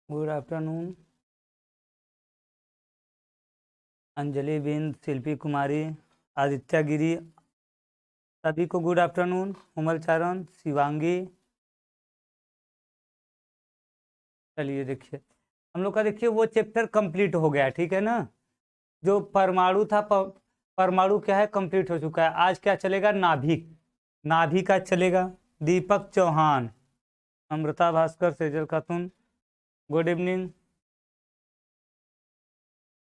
Good afternoon Anjali बिंद, शिल्पी कुमारी, आदित्य गिरी, सभी को good afternoon. उमल चरण, शिवांगी। चलिए देखिए, हम लोग का देखिए वो चैप्टर कंप्लीट हो गया, ठीक है ना। जो परमाणु था, परमाणु क्या है, कंप्लीट हो चुका है। आज क्या चलेगा, नाभिक। नाभिक का चलेगा। दीपक चौहान, अमृता भास्कर, सेजल खातून, गुड इवनिंग।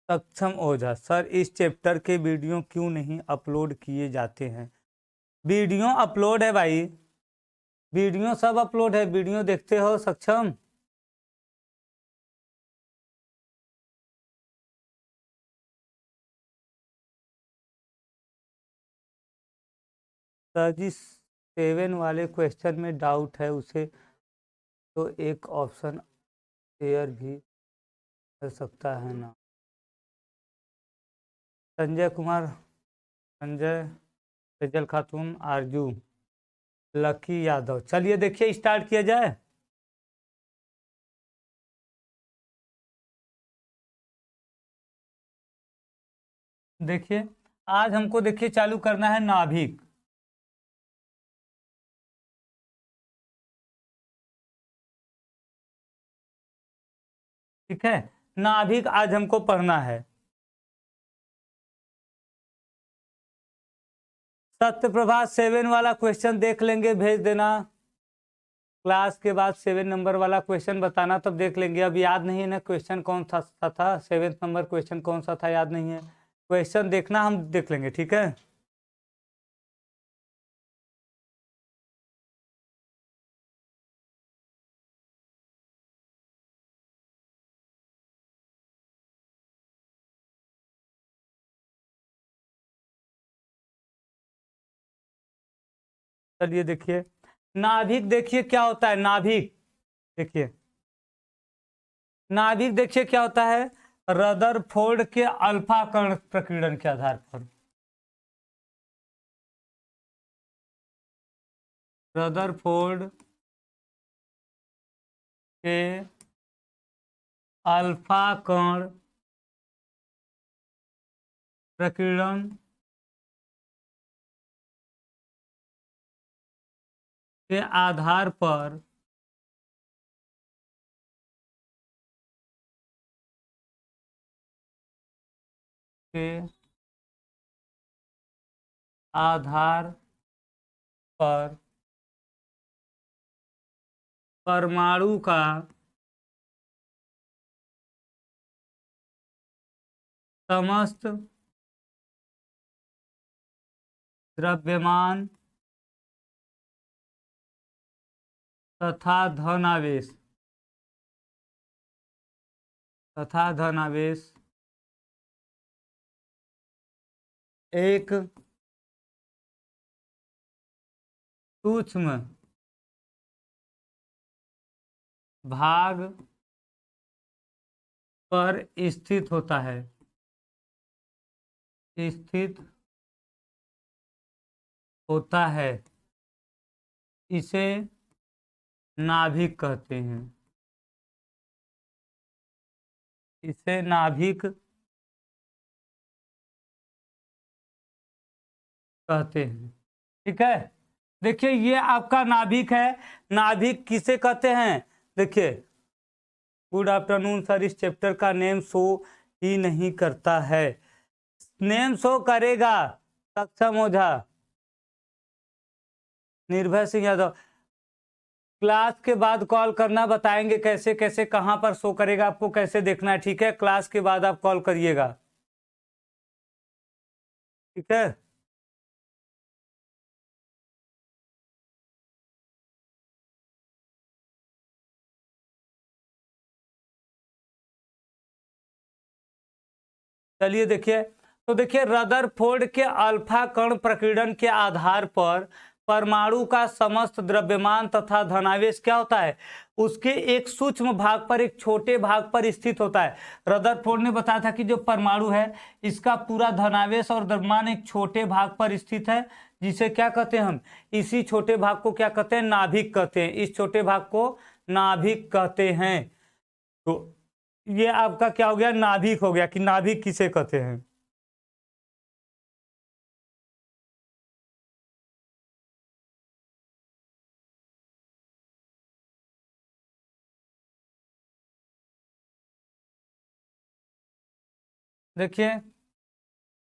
सक्षम ओझा, सर इस चैप्टर के वीडियो क्यों नहीं अपलोड किए जाते हैं? वीडियो अपलोड है भाई, वीडियो सब अपलोड है। वीडियो देखते हो सक्षम? सर जी 7 वाले क्वेश्चन में डाउट है, उसे तो एक ऑप्शन शेयर भी कर सकता है ना? संजय कुमार, संजय, सेजल खातून, आरजू, लकी यादव। चलिए देखिए, स्टार्ट किया जाए। देखिए, आज हमको देखिए चालू करना है नाभिक। ठीक है, नाभिक आज हमको पढ़ना है। सत्यप्रभा 7 वाला क्वेश्चन देख लेंगे, भेज देना। क्लास के बाद 7 नंबर वाला क्वेश्चन बताना, तब देख लेंगे। अब याद नहीं है ना क्वेश्चन कौन था 7 नंबर क्वेश्चन कौन सा था, याद नहीं है। क्वेश्चन देखना, हम देख लेंगे, ठीक है। चलिए देखिए, नाभिक देखिए क्या होता है। नाभिक देखिए, नाभिक देखिए क्या होता है। रदरफोर्ड के अल्फा कण प्रकीर्णन के आधार पर, रदरफोर्ड के अल्फा कण प्रकीर्णन के आधार पर के आधार पर परमाणु का समस्त द्रव्यमान तथा धनावेश एक सूक्ष्म भाग पर स्थित होता है, स्थित होता है। इसे नाभिक कहते हैं, इसे नाभिक कहते हैं, ठीक है। देखिए, ये आपका नाभिक है। नाभिक किसे कहते हैं? देखिए, गुड आफ्टरनून सर, इस चैप्टर का नेम शो ही नहीं करता है। नेम शो करेगा सक्षम ओझा, निर्भय सिंह यादव। क्लास के बाद कॉल करना, बताएंगे कैसे कैसे कहाँ पर शो करेगा, आपको कैसे देखना है। ठीक है, क्लास के बाद आप कॉल करिएगा। ठीक है, चलिए देखिए। तो देखिए, रदरफोर्ड के अल्फा कण प्रकीर्णन के आधार पर परमाणु का समस्त द्रव्यमान तथा धनावेश क्या होता है, उसके एक सूक्ष्म भाग पर, एक छोटे भाग पर स्थित होता है। रदरफोर्ड ने बताया था कि जो परमाणु है इसका पूरा धनावेश और द्रव्यमान एक छोटे भाग पर स्थित है, जिसे क्या कहते हैं हम, इसी छोटे भाग को क्या कहते हैं, नाभिक कहते हैं। इस छोटे भाग को नाभिक कहते हैं। तो ये आपका क्या हो गया, नाभिक हो गया, कि नाभिक किसे कहते हैं। देखिए,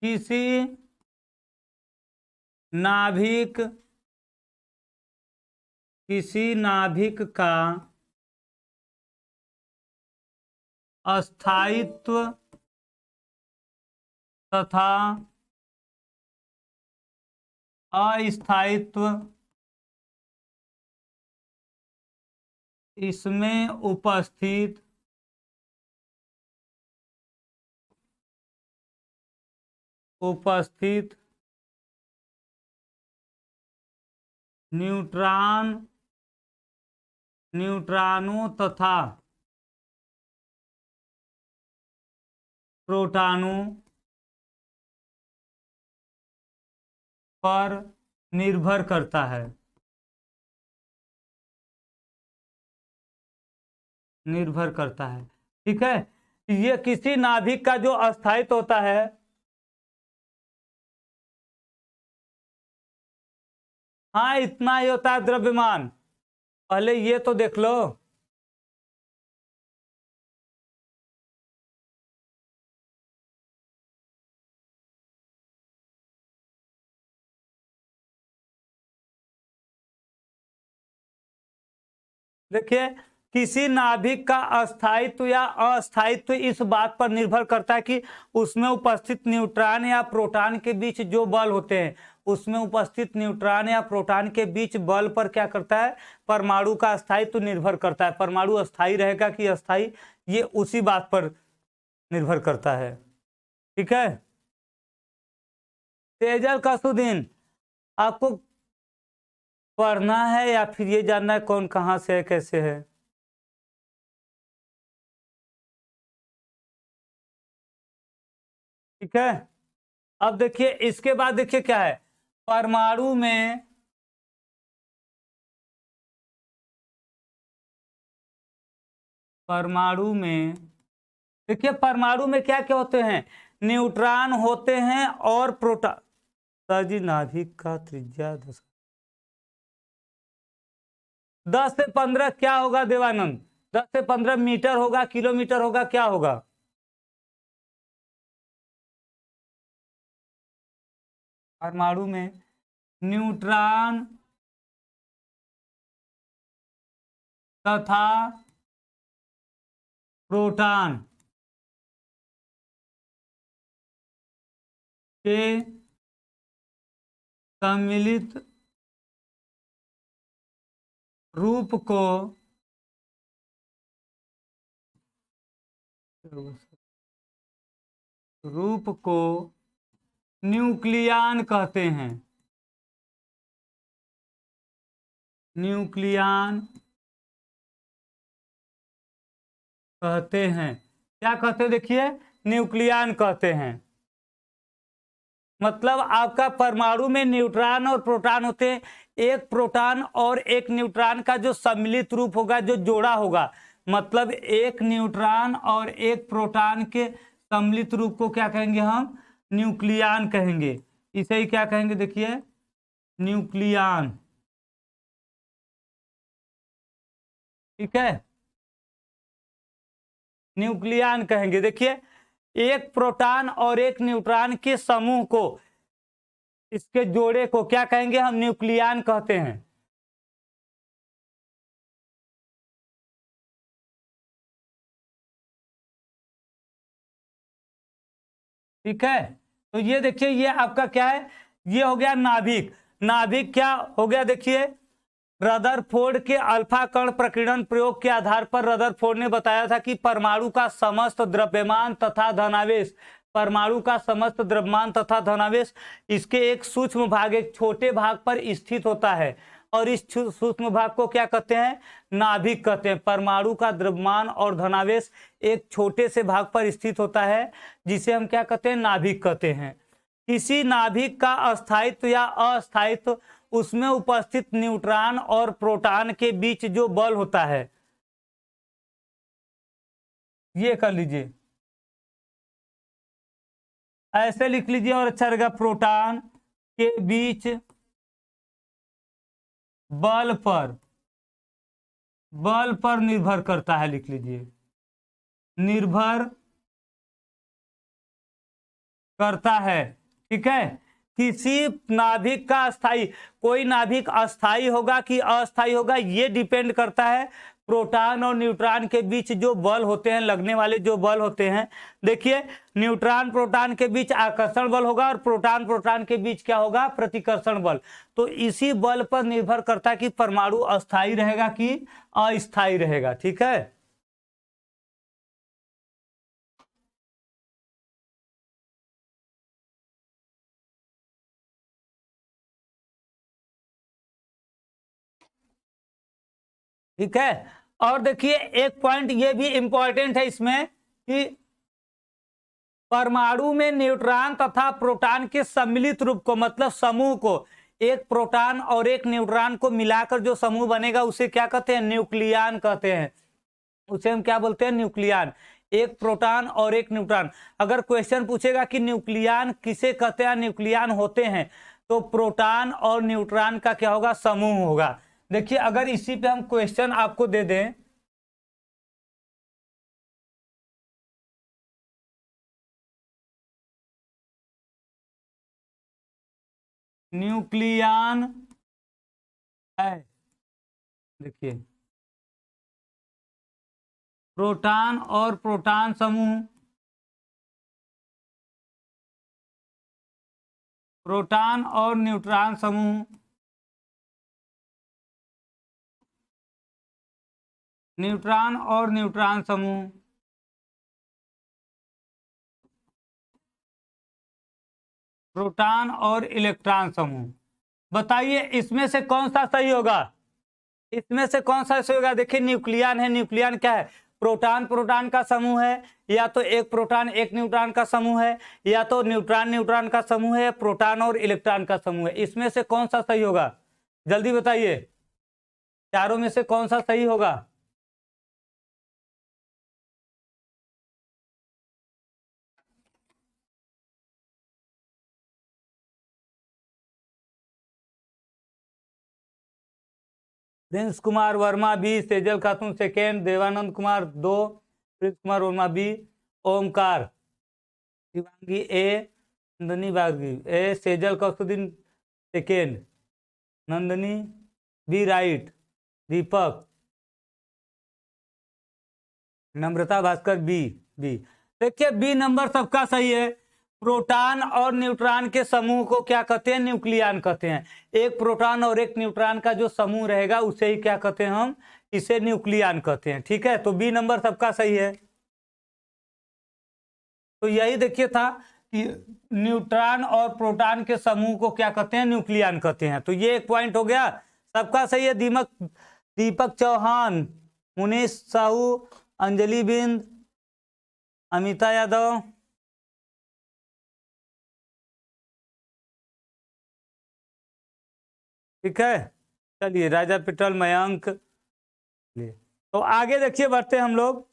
किसी नाभिक का अस्थायित्व तथा अस्थायित्व इसमें उपस्थित न्यूट्रॉनों तथा प्रोटॉनों पर निर्भर करता है। निर्भर करता है, ठीक है। ये किसी नाभिक का जो अस्थायित्व होता है, हाँ इतना ही होता है द्रव्यमान। पहले ये तो देख लो। देखिए, किसी नाभिक का अस्थायित्व या अस्थायित्व इस बात पर निर्भर करता है कि उसमें उपस्थित न्यूट्रॉन या प्रोटॉन के बीच जो बल होते हैं, उसमें उपस्थित न्यूट्रॉन या प्रोटॉन के बीच बल पर क्या करता है, परमाणु का अस्थायित्व निर्भर करता है। परमाणु अस्थायी रहेगा कि अस्थायी, ये उसी बात पर निर्भर करता है। ठीक है, तेजल कसुद्दीन, आपको पढ़ना है या फिर ये जानना है कौन कहाँ से है, कैसे है। ठीक है, अब देखिए इसके बाद देखिए क्या है, परमाणु में देखिए, परमाणु में क्या क्या होते हैं, न्यूट्रॉन होते हैं और प्रोटॉन। सर जी, नाभिक का त्रिज्या 10 से 15 क्या होगा देवानंद, 10 से 15 मीटर होगा, किलोमीटर होगा, क्या होगा। परमाणु में न्यूट्रॉन तथा प्रोटॉन के सम्मिलित रूप को न्यूक्लियन कहते हैं। न्यूक्लियन कहते हैं, क्या कहते हैं, देखिए न्यूक्लियन कहते हैं। मतलब आपका परमाणु में न्यूट्रॉन और प्रोटॉन होते हैं, एक प्रोटॉन और एक न्यूट्रॉन का जो सम्मिलित रूप होगा, जो जोड़ा होगा, मतलब एक न्यूट्रॉन और एक प्रोटॉन के सम्मिलित रूप को क्या कहेंगे हम, न्यूक्लियन कहेंगे। इसे ही क्या कहेंगे, देखिए न्यूक्लियन। ठीक है, न्यूक्लियन कहेंगे। देखिए, एक प्रोटॉन और एक न्यूट्रॉन के समूह को, इसके जोड़े को क्या कहेंगे हम, न्यूक्लियन कहते हैं। ठीक है। तो ये देखिए, ये आपका क्या है, ये हो गया नाभिक। नाभिक क्या हो गया, देखिए रदरफोर्ड के अल्फा कण प्रकीर्णन प्रयोग के आधार पर रदरफोर्ड ने बताया था कि परमाणु का समस्त द्रव्यमान तथा धनावेश, परमाणु का समस्त द्रव्यमान तथा धनावेश इसके एक सूक्ष्म भाग, एक छोटे भाग पर स्थित होता है, और इस सूक्ष्म भाग को क्या कहते हैं, नाभिक कहते हैं। परमाणु का द्रव्यमान और धनावेश एक छोटे से भाग पर स्थित होता है, जिसे हम क्या कहते हैं, नाभिक कहते हैं। किसी नाभिक का अस्थायित्व या अस्थायित्व उसमें उपस्थित न्यूट्रॉन और प्रोटॉन के बीच जो बल होता है, ये कर लीजिए, ऐसे लिख लीजिए और अच्छा रहेगा, प्रोटॉन के बीच बल पर निर्भर करता है, लिख लीजिए, निर्भर करता है। ठीक है। किसी नाभिक का अस्थाई, कोई नाभिक अस्थाई होगा कि अस्थाई होगा, ये डिपेंड करता है प्रोटॉन और न्यूट्रॉन के बीच जो बल होते हैं, लगने वाले जो बल होते हैं। देखिए, न्यूट्रॉन प्रोटॉन के बीच आकर्षण बल होगा और प्रोटॉन प्रोटॉन के बीच क्या होगा, प्रतिकर्षण बल। तो इसी बल पर निर्भर करता है कि परमाणु अस्थाई रहेगा कि अस्थाई रहेगा। ठीक है। ठीक है। और देखिए, एक पॉइंट ये भी इंपॉर्टेंट है इसमें कि परमाणु में न्यूट्रॉन तथा प्रोटॉन के सम्मिलित रूप को, मतलब समूह को, एक प्रोटॉन और एक न्यूट्रॉन को मिलाकर जो समूह बनेगा उसे क्या कहते हैं, न्यूक्लियन कहते हैं। उसे हम क्या बोलते हैं, न्यूक्लियन। एक प्रोटॉन और एक न्यूट्रॉन। अगर क्वेश्चन पूछेगा कि न्यूक्लियन किसे कहते हैं, न्यूक्लियन होते हैं, तो प्रोटॉन और न्यूट्रॉन का क्या होगा, समूह होगा। देखिए, अगर इसी पे हम क्वेश्चन आपको दे दें, न्यूक्लियन है, देखिए प्रोटॉन और प्रोटॉन समूह, प्रोटॉन और न्यूट्रॉन समूह, न्यूट्रॉन और न्यूट्रॉन समूह, प्रोटॉन और इलेक्ट्रॉन समूह। बताइए इसमें से कौन सा सही होगा, इसमें से कौन सा सही होगा। देखिए, न्यूक्लियन है, न्यूक्लियन क्या है, प्रोटॉन प्रोटॉन का समूह है, या तो एक प्रोटॉन एक न्यूट्रॉन का समूह है, या तो न्यूट्रॉन न्यूट्रॉन का समूह है, प्रोटॉन और इलेक्ट्रॉन का समूह है। इसमें से कौन सा सही होगा, जल्दी बताइए, चारों में से कौन सा सही होगा। प्रिंस कुमार वर्मा बी, सेजल खातून सेकेंड, देवानंद कुमार दो, Prince Kumar Verma B, Omkar Shivangi A, Nandini Bagi A, Sejal Kausuddin second, Nandini B right, Deepak, Namrata Bhaskar B, B. देखिए, बी नंबर सबका सही है। प्रोटॉन और न्यूट्रॉन के समूह को क्या कहते हैं, न्यूक्लियन कहते हैं। एक प्रोटॉन और एक न्यूट्रॉन का जो समूह रहेगा उसे ही क्या कहते हैं, हम इसे न्यूक्लियन कहते हैं। ठीक है। तो बी नंबर सबका सही है। तो यही देखिए था कि न्यूट्रॉन और प्रोटॉन के समूह को क्या कहते हैं, न्यूक्लियन कहते हैं। तो ये एक पॉइंट हो गया, सबका सही है। दीपक चौहान, मुनीश साहू, अंजलि बिंद, अमिता यादव, ठीक है। चलिए, राजा पिटल, मयंक, तो आगे देखिए, बढ़ते हैं हम लोग।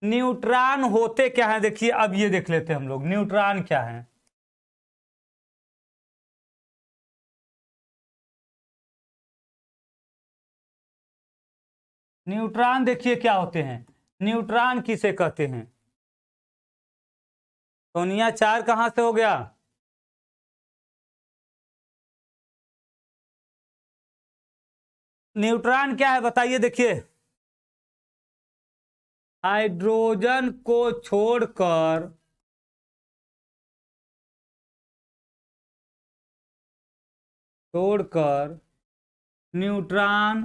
न्यूट्रॉन होते क्या है, देखिए अब ये देख लेते हैं हम लोग, न्यूट्रॉन क्या है। न्यूट्रॉन देखिए क्या होते हैं, न्यूट्रॉन किसे कहते हैं। सोनिया, चार कहां से हो गया, न्यूट्रॉन क्या है बताइए। देखिए, हाइड्रोजन को छोड़कर छोड़कर न्यूट्रॉन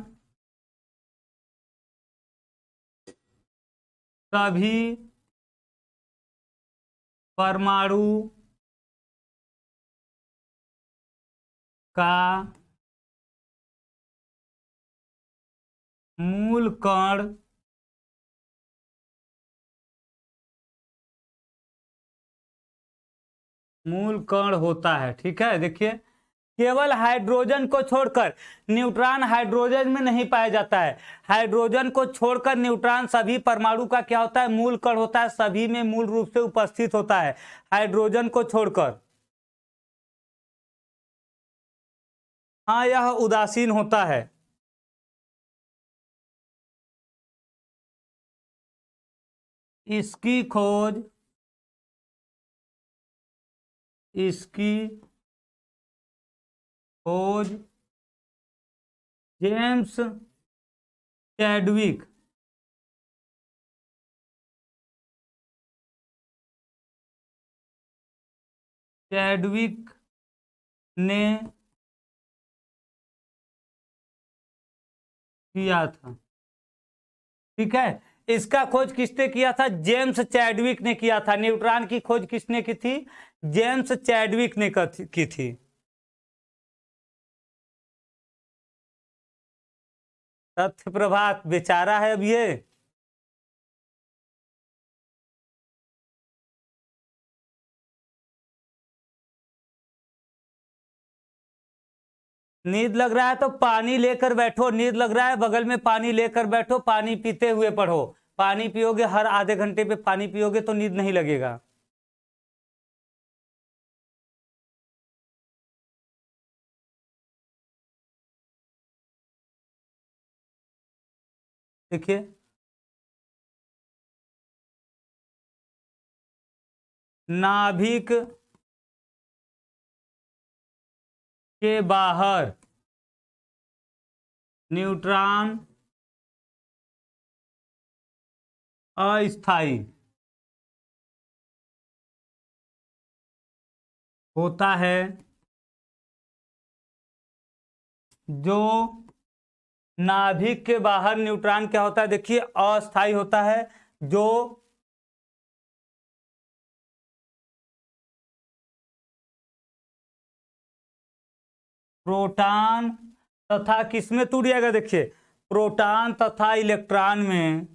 सभी परमाणु का मूल कण होता है। ठीक है, देखिए केवल हाइड्रोजन को छोड़कर, न्यूट्रॉन हाइड्रोजन में नहीं पाया जाता है, हाइड्रोजन को छोड़कर न्यूट्रॉन सभी परमाणु का क्या होता है, मूल कण होता है, सभी में मूल रूप से उपस्थित होता है, हाइड्रोजन को छोड़कर। हाँ, यह उदासीन होता है। इसकी खोज जेम्स चैडविक ने किया था। ठीक है, इसका खोज किसने किया था, जेम्स चैडविक ने किया था। न्यूट्रॉन की खोज किसने की थी, जेम्स चैडविक ने की थी। तथ्य प्रभात बेचारा है अब ये। नींद लग रहा है तो पानी लेकर बैठो, नींद लग रहा है बगल में पानी लेकर बैठो, पानी पीते हुए पढ़ो। पानी पियोगे, हर आधे घंटे पे पानी पियोगे तो नींद नहीं लगेगा। देखिए नाभिक के बाहर न्यूट्रॉन अस्थाई होता है, जो नाभिक के बाहर न्यूट्रॉन क्या होता है, देखिए अस्थाई होता है, जो प्रोटॉन तथा किसमें टूट जाएगा, देखिए प्रोटॉन तथा इलेक्ट्रॉन में,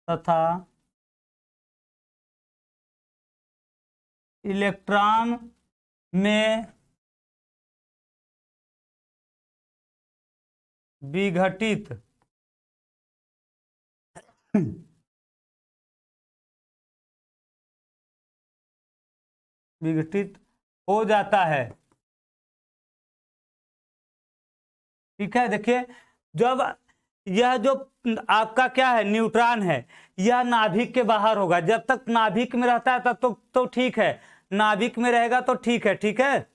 तथा इलेक्ट्रॉन में विघटित हो जाता है। ठीक है, देखिए जब यह जो आपका क्या है, न्यूट्रॉन है, यह नाभिक के बाहर होगा। जब तक नाभिक में रहता है तब तो ठीक है, नाभिक में रहेगा तो ठीक है। ठीक है,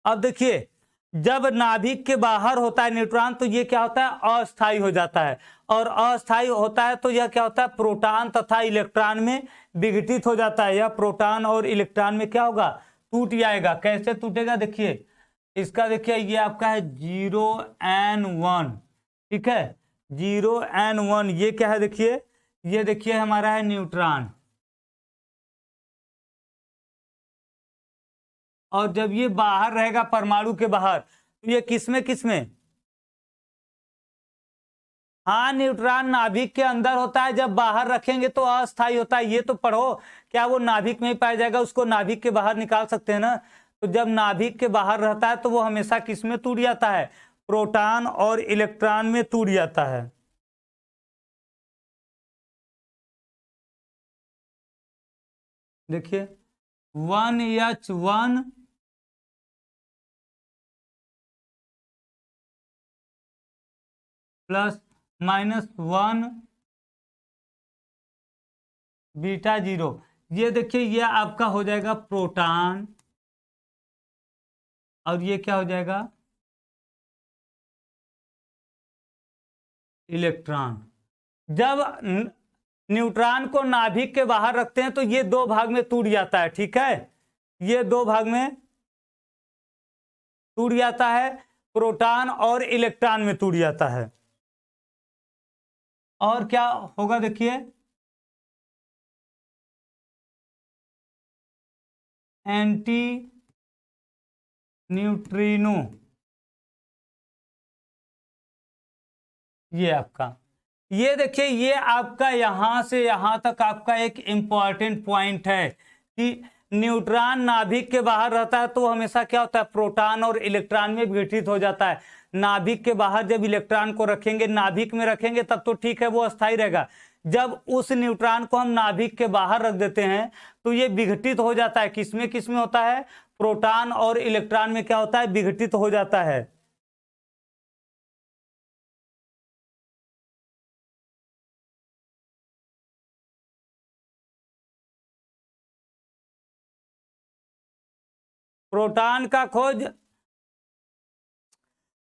अब देखिए जब नाभिक के बाहर होता है न्यूट्रॉन तो ये क्या होता है, अस्थाई हो जाता है, और अस्थाई होता है तो यह क्या होता है, प्रोटॉन तथा इलेक्ट्रॉन में विघटित हो जाता है। यह प्रोटॉन और इलेक्ट्रॉन में क्या होगा, टूट जाएगा। कैसे टूटेगा, देखिए इसका देखिए ये आपका है 0n1। ठीक है, 0n1 ये क्या है, देखिए ये देखिए हमारा है न्यूट्रॉन, और जब ये बाहर रहेगा परमाणु के बाहर तो ये किसमें, हाँ न्यूट्रॉन नाभिक के अंदर होता है, जब बाहर रखेंगे तो अस्थाई होता है। ये तो पढ़ो, क्या वो नाभिक में ही पाया जाएगा, उसको नाभिक के बाहर निकाल सकते हैं ना। तो जब नाभिक के बाहर रहता है तो वो हमेशा किसमें टूट जाता है, प्रोटॉन और इलेक्ट्रॉन में टूट जाता है। देखिए 1H1 +-1 बीटा 0, ये देखिए ये आपका हो जाएगा प्रोटॉन, और ये क्या हो जाएगा, इलेक्ट्रॉन। जब न्यूट्रॉन को नाभिक के बाहर रखते हैं तो ये दो भाग में टूट जाता है। ठीक है, ये दो भाग में टूट जाता है, प्रोटॉन और इलेक्ट्रॉन में टूट जाता है। और क्या होगा देखिए, एंटी न्यूट्रिनो, ये आपका, ये देखिए ये आपका यहां से यहां तक आपका एक इंपॉर्टेंट पॉइंट है कि न्यूट्रॉन नाभिक के बाहर रहता है तो हमेशा क्या होता है, प्रोटॉन और इलेक्ट्रॉन में विघटित हो जाता है। नाभिक के बाहर जब इलेक्ट्रॉन को रखेंगे, नाभिक में रखेंगे तब तो ठीक है, वो अस्थायी रहेगा। जब उस न्यूट्रॉन को हम नाभिक के बाहर रख देते हैं तो ये विघटित हो जाता है। किसमें किसमें होता है, प्रोटॉन और इलेक्ट्रॉन में क्या होता है, विघटित हो जाता है। प्रोटॉन का खोज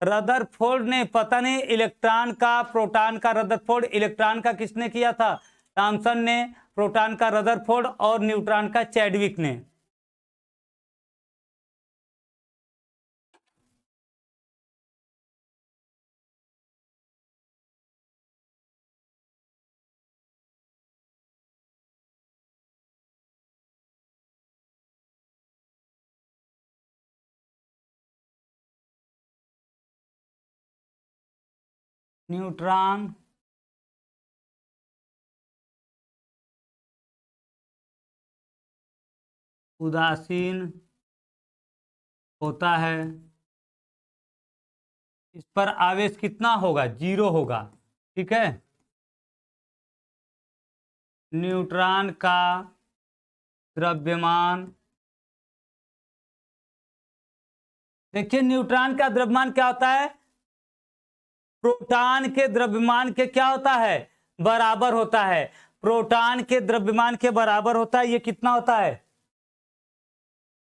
रदरफोर्ड ने, पता नहीं इलेक्ट्रॉन का, प्रोटॉन का रदरफोर्ड, इलेक्ट्रॉन का किसने किया था, थॉमसन ने, प्रोटॉन का रदरफोर्ड और न्यूट्रॉन का चैडविक ने। न्यूट्रॉन उदासीन होता है, इस पर आवेश कितना होगा, 0 होगा, ठीक है। न्यूट्रॉन का द्रव्यमान, देखिए न्यूट्रॉन का द्रव्यमान क्या होता है, प्रोटॉन के द्रव्यमान के क्या होता है, बराबर होता है। प्रोटॉन के द्रव्यमान के बराबर होता है, ये कितना होता है,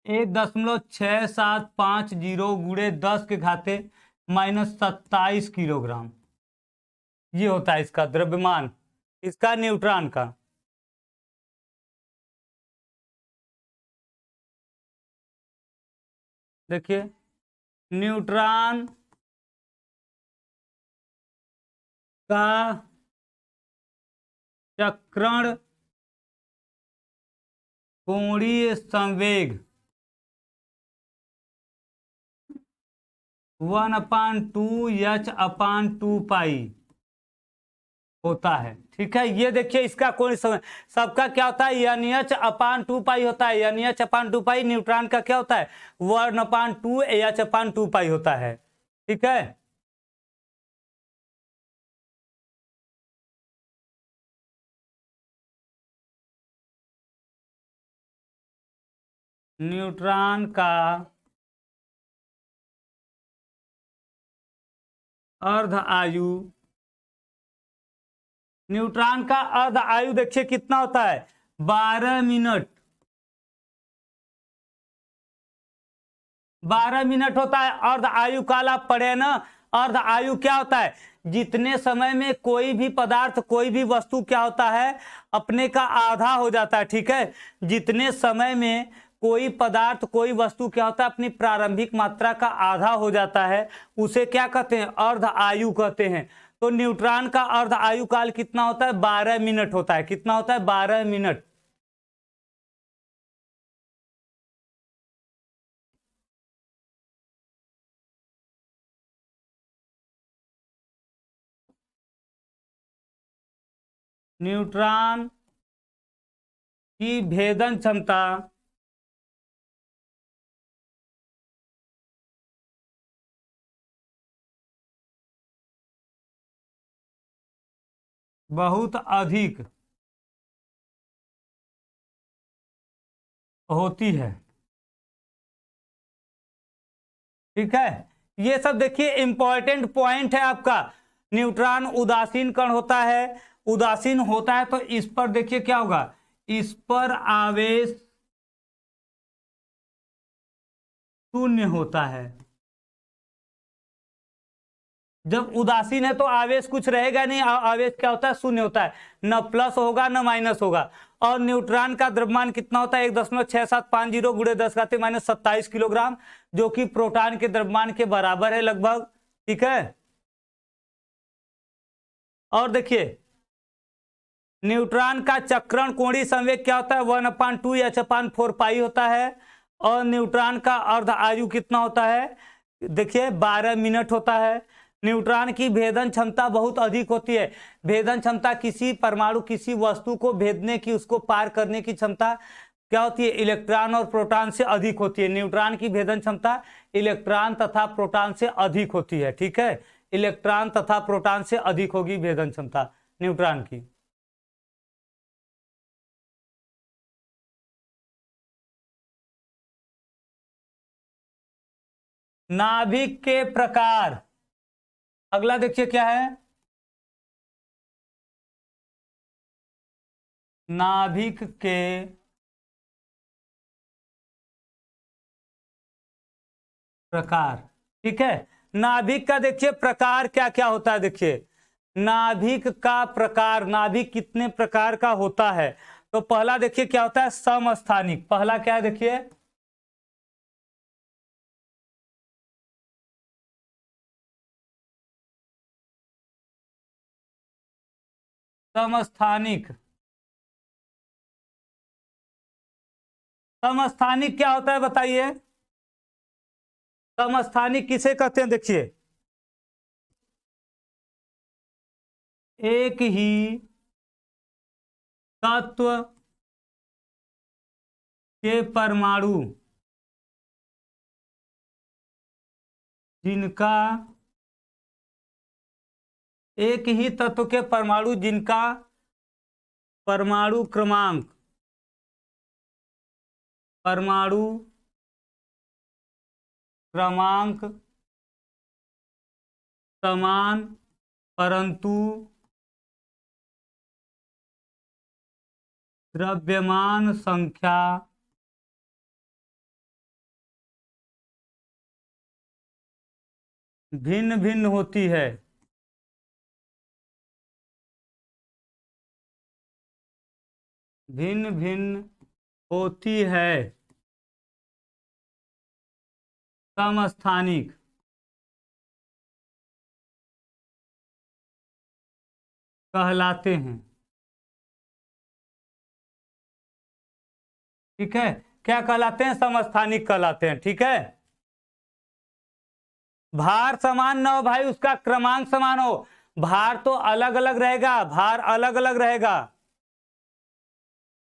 1.6750 गुणे 10 के घाते -27 किलोग्राम, ये होता है इसका द्रव्यमान, इसका न्यूट्रॉन का। देखिए न्यूट्रॉन का चक्रण कोणीय संवेग 1/2h/2 होता है, ठीक है। ये देखिए इसका कोणीय संवेग सबका क्या होता है, NH/2 होता है। NH/2 न्यूट्रॉन का क्या होता है, 1/2h/2 होता है, ठीक है। न्यूट्रॉन का अर्ध आयु, न्यूट्रॉन का अर्ध आयु देखिए कितना होता है, 12 मिनट, 12 मिनट होता है अर्ध आयु काल। आप पढ़े ना, अर्ध आयु क्या होता है, जितने समय में कोई भी पदार्थ, कोई भी वस्तु क्या होता है, अपने का आधा हो जाता है, ठीक है। जितने समय में कोई पदार्थ, कोई वस्तु क्या होता है, अपनी प्रारंभिक मात्रा का आधा हो जाता है, उसे क्या कहते हैं, अर्ध आयु कहते हैं। तो न्यूट्रॉन का अर्ध आयु काल कितना होता है, 12 मिनट होता है। कितना होता है, 12 मिनट। न्यूट्रॉन की भेदन क्षमता बहुत अधिक होती है, ठीक है। ये सब देखिए इंपॉर्टेंट पॉइंट है आपका। न्यूट्रॉन उदासीन कण होता है, उदासीन होता है तो इस पर देखिए क्या होगा, इस पर आवेश शून्य होता है। जब उदासीन है तो आवेश कुछ रहेगा नहीं, आवेश क्या होता है, शून्य होता है, न प्लस होगा न माइनस होगा। और न्यूट्रॉन का द्रव्यमान कितना होता है 1.6750 गुणे 10⁻27 किलोग्राम, जो कि प्रोटॉन के द्रव्यमान के बराबर है लगभग। ठीक है, और देखिए न्यूट्रॉन का चक्रण कोणीय संवेग क्या होता है 1/2 h/4 होता है। और न्यूट्रॉन का अर्ध आयु कितना होता है, देखिए 12 मिनट होता है। न्यूट्रॉन की भेदन क्षमता बहुत अधिक होती है। भेदन क्षमता किसी परमाणु किसी वस्तु को भेदने की, उसको पार करने की क्षमता क्या होती है, इलेक्ट्रॉन और प्रोटॉन से अधिक होती है। न्यूट्रॉन की भेदन क्षमता इलेक्ट्रॉन तथा प्रोटॉन से अधिक होती है। ठीक है, इलेक्ट्रॉन तथा प्रोटॉन से अधिक होगी भेदन क्षमता न्यूट्रॉन की। नाभिक के प्रकार, अगला देखिए क्या है, नाभिक के प्रकार। ठीक है, नाभिक का देखिए प्रकार क्या क्या होता है। देखिए नाभिक का प्रकार, नाभिक कितने प्रकार का होता है। तो पहला देखिए क्या होता है समस्थानिक। पहला क्या है देखिए, समस्थानिक। समस्थानिक क्या होता है बताइए, समस्थानिक किसे कहते हैं। देखिए एक ही तत्व के परमाणु जिनका, एक ही तत्व के परमाणु जिनका परमाणु क्रमांक, परमाणु क्रमांक समान परंतु द्रव्यमान संख्या भिन्न भिन्न होती है। भिन्न भिन्न होती है, समस्थानिक कहलाते हैं। ठीक है, क्या कहलाते हैं, समस्थानिक कहलाते हैं। ठीक है, भार समान ना हो भाई, उसका क्रमांक समान हो। भार तो अलग अलग रहेगा, भार अलग अलग रहेगा।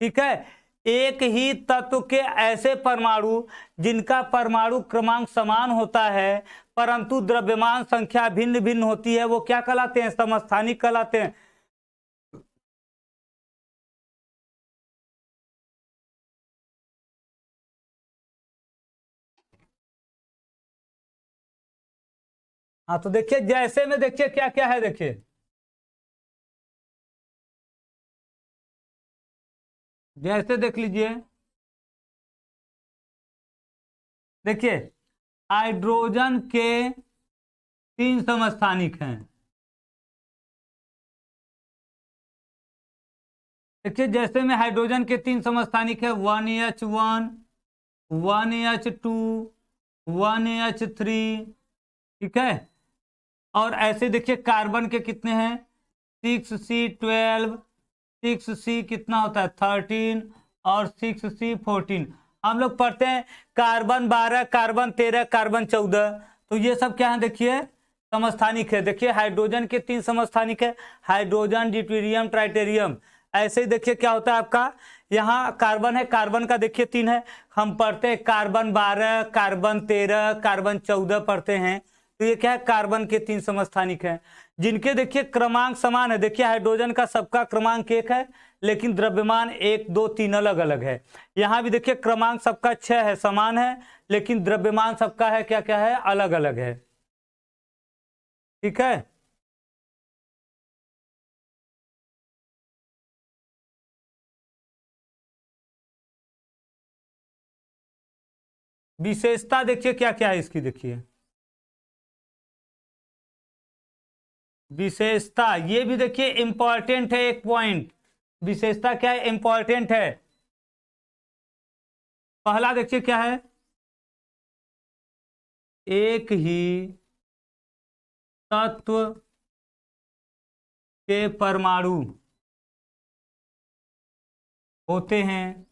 ठीक है, एक ही तत्व के ऐसे परमाणु जिनका परमाणु क्रमांक समान होता है परंतु द्रव्यमान संख्या भिन्न भिन्न होती है, वो क्या कहलाते हैं, समस्थानिक कहलाते हैं। हाँ तो देखिए जैसे में देखिए क्या क्या है। देखिए जैसे देख लीजिए, देखिए हाइड्रोजन के 3 समस्थानिक हैं। देखिए जैसे में हाइड्रोजन के 3 समस्थानिक है 1H1 1H2 1H3। ठीक है, और ऐसे देखिए कार्बन के कितने हैं 6C12, 6C कितना होता है 13 और 6C14। हम लोग पढ़ते हैं कार्बन 12, कार्बन 13, कार्बन 14। तो ये सब क्या है देखिए समस्थानिक है। देखिए हाइड्रोजन के 3 समस्थानिक है, हाइड्रोजन ड्यूटेरियम ट्राइटेरियम। ऐसे ही देखिए क्या होता है आपका, यहाँ कार्बन है, कार्बन का देखिए 3 है। हम पढ़ते हैं कार्बन 12, कार्बन 13, कार्बन 14 पढ़ते हैं। तो ये क्या है कार्बन के 3 समस्थानिक हैं जिनके देखिए क्रमांक समान है। देखिए हाइड्रोजन का सबका क्रमांक 1 है लेकिन द्रव्यमान 1 2 3 अलग अलग है। यहाँ भी देखिए क्रमांक सबका 6 है, समान है, लेकिन द्रव्यमान सबका है क्या क्या है, अलग अलग है। ठीक है, विशेषता देखिए क्या क्या है इसकी। देखिए विशेषता, ये भी देखिए इंपॉर्टेंट है एक पॉइंट। विशेषता क्या है, इंपॉर्टेंट है। पहला देखिए क्या है, एक ही तत्व के परमाणु होते हैं,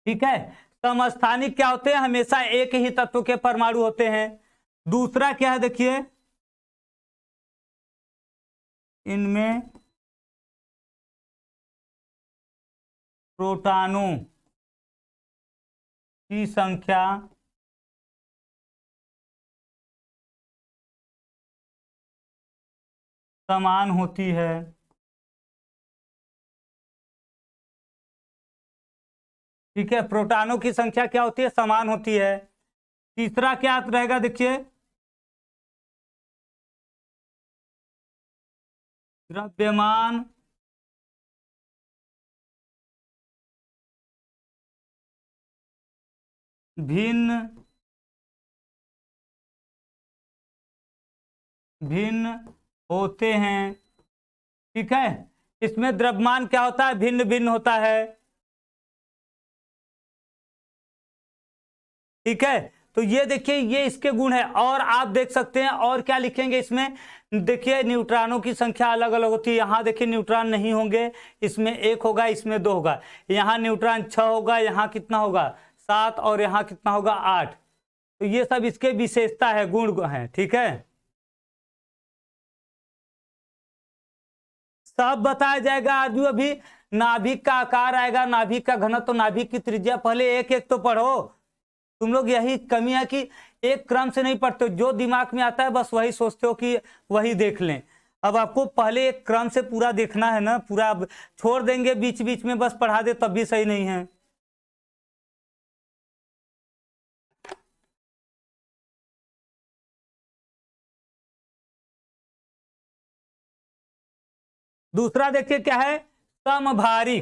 ठीक है। समस्थानिक क्या होते हैं, हमेशा एक ही तत्व के परमाणु होते हैं। दूसरा क्या है देखिए, इनमें प्रोटॉनों की संख्या समान होती है, ठीक है। प्रोटॉनों की संख्या क्या होती है, समान होती है। तीसरा क्या रहेगा देखिए, द्रव्यमान भिन्न भिन्न होते हैं, ठीक है। इसमें द्रव्यमान क्या होता है, भिन्न भिन्न होता है, ठीक है। तो ये देखिए, ये इसके गुण है। और आप देख सकते हैं और क्या लिखेंगे इसमें, देखिए न्यूट्रॉनों की संख्या अलग अलग होती है। यहाँ देखिए न्यूट्रॉन नहीं होंगे, इसमें 1 होगा, इसमें 2 होगा। यहाँ न्यूट्रॉन 6 होगा, यहाँ कितना होगा 7, और यहाँ कितना होगा 8। तो ये सब इसके विशेषता है, गुण है, ठीक है। सब बताया जाएगा आज भी। अभी नाभिक का आकार आएगा, नाभिक का घनत्व, तो नाभिक की त्रिज्या, पहले एक एक तो पढ़ो। तुम लोग यही कमी है कि एक क्रम से नहीं पढ़ते, जो दिमाग में आता है बस वही सोचते हो कि वही देख लें। अब आपको पहले एक क्रम से पूरा देखना है ना, पूरा। अब छोड़ देंगे बीच बीच में बस पढ़ा दे तब भी सही नहीं है। दूसरा देखिए क्या है, समभारी।